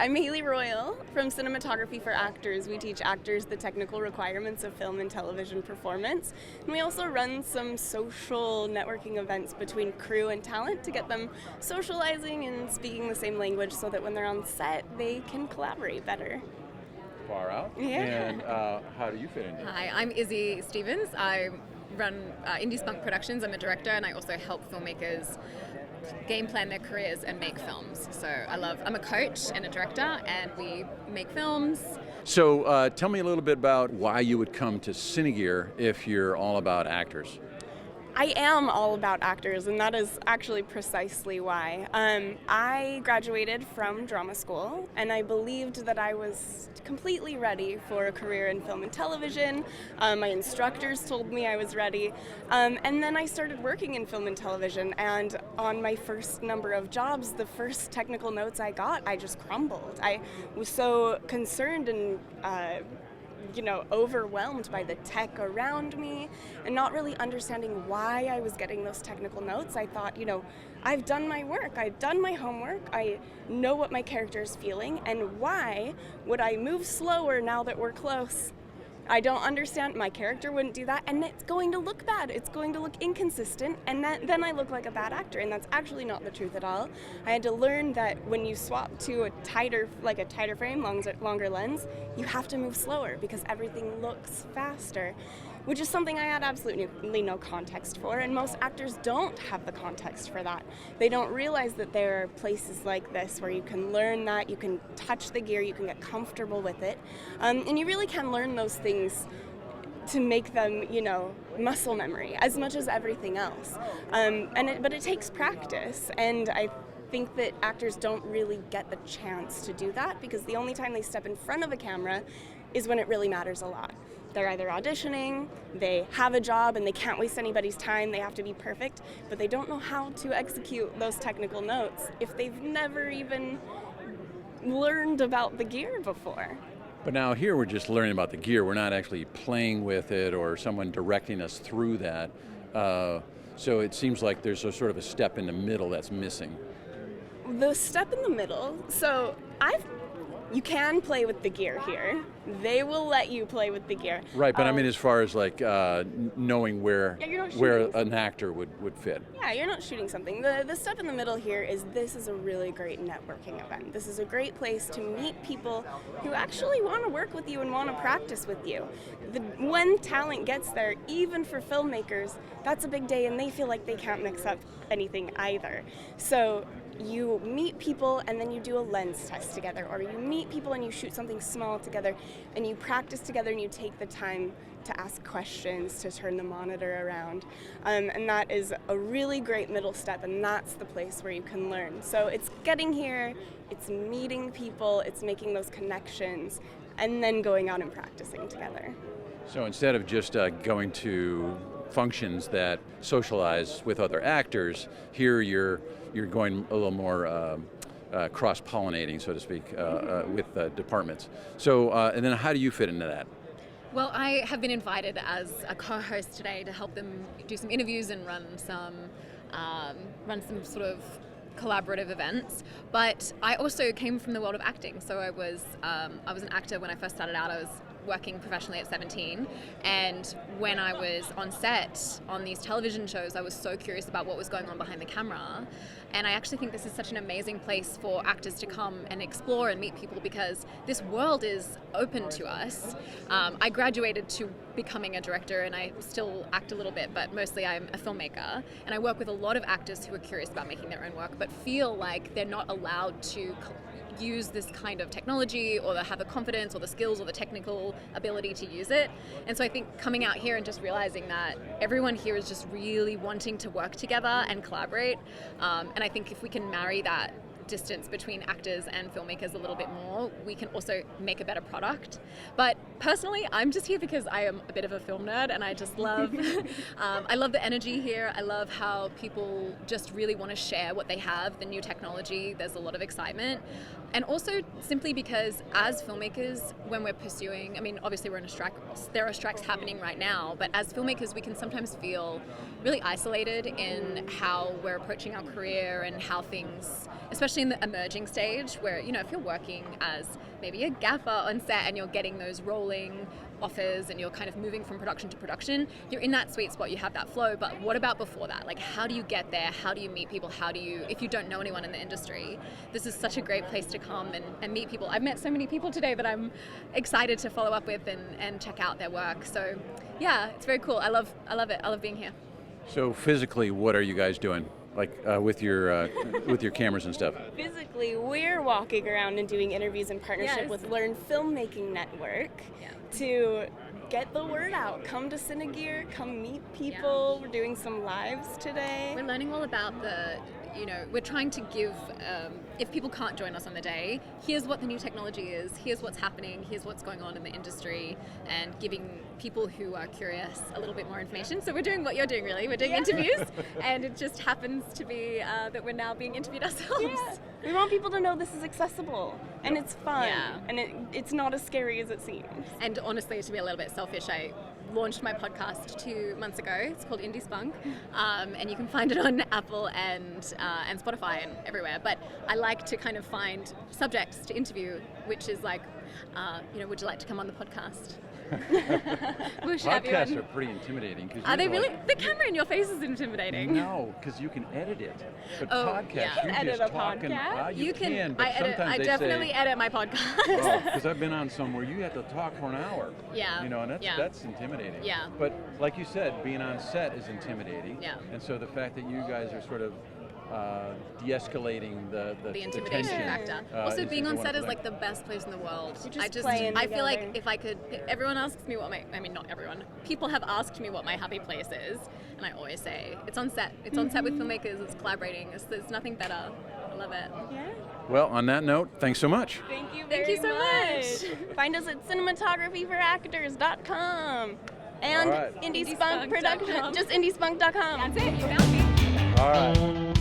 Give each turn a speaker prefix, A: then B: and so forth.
A: I'm Haeleigh Royall from Cinematography for Actors. We teach actors the technical requirements of film and television performance. And we also run some social networking events between crew and talent to get them socializing and speaking the same language so that when they're on set, they can collaborate better.
B: Far out.
A: Yeah.
B: And how do you fit into it?
C: Hi, I'm Izzy Stevens. I run Indie Spunk Productions. I'm a director, and I also help filmmakers game plan their careers and make films. So I'm a coach and a director, and we make films.
B: So tell me a little bit about why you would come to Cinegear if you're all about actors.
A: I am all about actors, and that is actually precisely why. I graduated from drama school, and I believed that I was completely ready for a career in film and television. My instructors told me I was ready, and then I started working in film and television, and on my first number of jobs, the first technical notes I got, I just crumbled. I was so concerned and overwhelmed by the tech around me and not really understanding why I was getting those technical notes. I thought, I've done my work, I've done my homework, I know what my character is feeling, and why would I move slower now that we're close? I don't understand. My character wouldn't do that, and it's going to look bad. It's going to look inconsistent, and then I look like a bad actor, and that's actually not the truth at all. I had to learn that when you swap to a tighter frame, longer lens, you have to move slower because everything looks faster, which is something I had absolutely no context for, and most actors don't have the context for that. They don't realize that there are places like this where you can learn that, you can touch the gear, you can get comfortable with it, and you really can learn those things to make them, muscle memory as much as everything else. But it takes practice, and I think that actors don't really get the chance to do that because the only time they step in front of a camera is when it really matters a lot. They're either auditioning, they have a job, and they can't waste anybody's time, they have to be perfect, but they don't know how to execute those technical notes if they've never even learned about the gear before.
B: But now here we're just learning about the gear. We're not actually playing with it or someone directing us through that. So it seems like there's a sort of a step in the middle that's missing.
A: The step in the middle, you can play with the gear here. They will let you play with the gear.
B: Right, but I mean as far as like knowing where an actor would fit.
A: Yeah, you're not shooting something. The step in the middle here is this is a really great networking event. This is a great place to meet people who actually want to work with you and want to practice with you. When talent gets there, even for filmmakers, that's a big day and they feel like they can't mix up anything either. So you meet people and then you do a lens test together, or you meet people and you shoot something small together and you practice together and you take the time to ask questions, to turn the monitor around. And that is a really great middle step, and that's the place where you can learn. So it's getting here, it's meeting people, it's making those connections, and then going out and practicing together.
B: So instead of just going to functions that socialize with other actors, here you're going a little more cross-pollinating, so to speak, with departments. So, and then how do you fit into that?
C: Well, I have been invited as a co-host today to help them do some interviews and run some sort of collaborative events. But I also came from the world of acting, so I was an actor when I first started out. I was working professionally at 17, and when I was on set on these television shows, I was so curious about what was going on behind the camera. And I actually think this is such an amazing place for actors to come and explore and meet people, because this world is open to us. I graduated to becoming a director, and I still act a little bit, but mostly I'm a filmmaker. And I work with a lot of actors who are curious about making their own work, but feel like they're not allowed to use this kind of technology, or have the confidence or the skills or the technical ability to use it. And so I think coming out here and just realizing that everyone here is just really wanting to work together and collaborate. And I think if we can marry that distance between actors and filmmakers a little bit more, we can also make a better product. But personally, I'm just here because I am a bit of a film nerd, and I just love I love the energy here. I love how people just really want to share what they have, the new technology. There's a lot of excitement. And also simply because as filmmakers, when we're pursuing, obviously we're in a strike, there are strikes happening right now, but as filmmakers we can sometimes feel really isolated in how we're approaching our career and how things, especially especially in the emerging stage where, you know, if you're working as maybe a gaffer on set and you're getting those rolling offers and you're kind of moving from production to production, you're in that sweet spot, you have that flow. But what about before that? Like, how do you get there? How do you meet people? How do you, if you don't know anyone in the industry, this is such a great place to come and meet people. I've met so many people today that I'm excited to follow up with and check out their work. So yeah, it's very cool. I love it. I love being here.
B: So physically, what are you guys doing? Like with your cameras and stuff?
A: Physically, we're walking around and doing interviews in partnership
C: Yes.
A: with Learn Filmmaking Network to get the word out. Come to Cinegear, come meet people. We're doing some lives today.
C: We're learning all about we're trying to give, if people can't join us on the day, here's what the new technology is, here's what's happening, here's what's going on in the industry, and giving people who are curious a little bit more information. So we're doing what you're doing, really. We're doing interviews, and it just happens to be that we're now being interviewed ourselves.
A: Yeah. We want people to know this is accessible, and it's fun,
C: Yeah.
A: and it's not as scary as it seems.
C: And honestly, to be a little bit selfish, I launched my podcast 2 months ago. It's called Indie Spunk, and you can find it on Apple and Spotify and everywhere. But I like to kind of find subjects to interview, which is like, would you like to come on the podcast? We'll have you
B: Podcasts
C: on.
B: are pretty intimidating.
C: Are they really? The camera in your face is intimidating.
B: No, because you can edit it. But
C: Oh,
B: podcasts,
C: yeah.
B: you're
A: Edit
B: just
A: a
B: talking.
A: podcast?
B: You can, but
C: I edit.
B: sometimes
C: I
B: they
C: definitely
B: say,
C: edit my podcast.
B: because I've been on some where you have to talk for an hour.
C: Yeah.
B: You know, and that's intimidating.
C: Yeah.
B: But like you said, being on set is intimidating.
C: Yeah.
B: And so the fact that you guys are sort of de-escalating the
C: intimidation
B: tension,
C: factor.
B: is
C: Also, being
B: a
C: on set
B: wonderful
C: is
B: thing.
C: like the best place in the world.
A: You're just playing
C: I feel like
A: together.
C: if I could, everyone asks me not everyone. People have asked me what my happy place is, and I always say it's on set. It's on set with filmmakers. It's collaborating. There's nothing better. I love it.
A: Yeah.
B: Well, on that note, thanks so much.
A: Thank you
C: Thank
A: very
C: you so much.
A: Find us at cinematographyforactors.com and
B: All right.
A: Indie Spunk
C: IndieSpunk.com.
A: Production. Just indiespunk.com.
C: That's it. You found me.
B: All right.